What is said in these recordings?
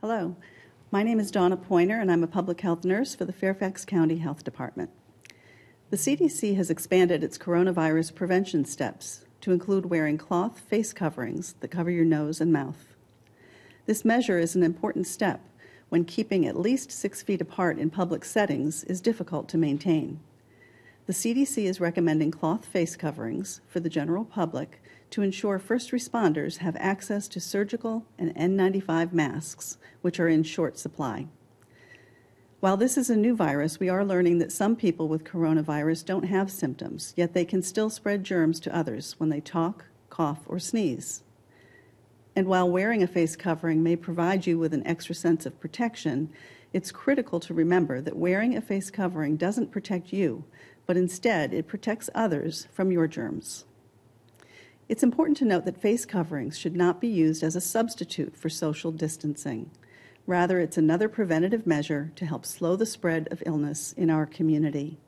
Hello, my name is Dawna Poyner, and I'm a public health nurse for the Fairfax County Health Department. The CDC has expanded its coronavirus prevention steps to include wearing cloth face coverings that cover your nose and mouth. This measure is an important step when keeping at least 6 feet apart in public settings is difficult to maintain. The CDC is recommending cloth face coverings for the general public to ensure first responders have access to surgical and N95 masks, which are in short supply. While this is a new virus, we are learning that some people with coronavirus don't have symptoms, yet they can still spread germs to others when they talk, cough, or sneeze. And while wearing a face covering may provide you with an extra sense of protection, it's critical to remember that wearing a face covering doesn't protect you, but instead it protects others from your germs. It's important to note that face coverings should not be used as a substitute for social distancing. Rather, it's another preventative measure to help slow the spread of illness in our community.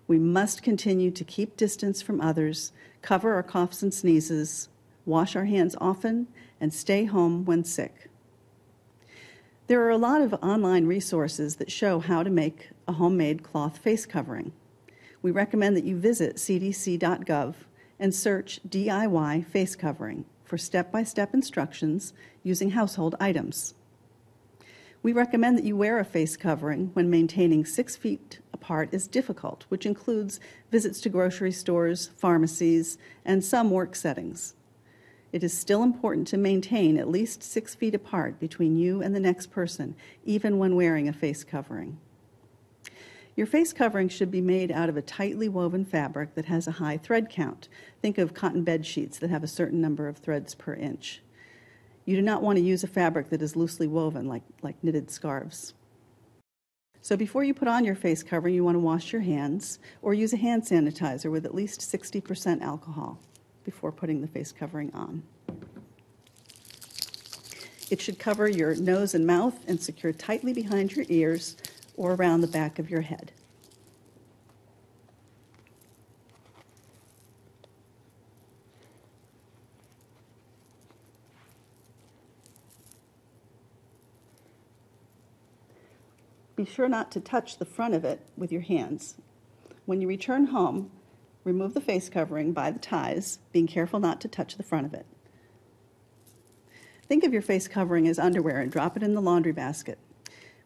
We must continue to keep distance from others, cover our coughs and sneezes, wash our hands often, and stay home when sick. There are a lot of online resources that show how to make a homemade cloth face covering. We recommend that you visit cdc.gov and search DIY face covering for step-by-step instructions using household items. We recommend that you wear a face covering when maintaining 6 feet apart is difficult, which includes visits to grocery stores, pharmacies, and some work settings. It is still important to maintain at least 6 feet apart between you and the next person, even when wearing a face covering. Your face covering should be made out of a tightly woven fabric that has a high thread count. Think of cotton bed sheets that have a certain number of threads per inch. You do not want to use a fabric that is loosely woven like knitted scarves. So before you put on your face covering, you want to wash your hands or use a hand sanitizer with at least 60% alcohol before putting the face covering on. It should cover your nose and mouth and secure tightly behind your ears or around the back of your head. Be sure not to touch the front of it with your hands. When you return home, remove the face covering by the ties, being careful not to touch the front of it. Think of your face covering as underwear and drop it in the laundry basket.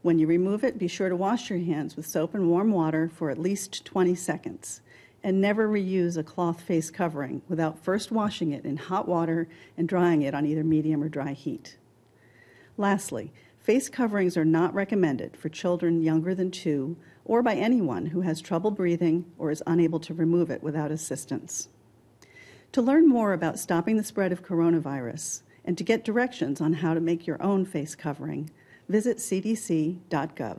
When you remove it, be sure to wash your hands with soap and warm water for at least 20 seconds. And never reuse a cloth face covering without first washing it in hot water and drying it on either medium or dry heat. Lastly, face coverings are not recommended for children younger than 2 or by anyone who has trouble breathing or is unable to remove it without assistance. To learn more about stopping the spread of coronavirus and to get directions on how to make your own face covering, visit cdc.gov.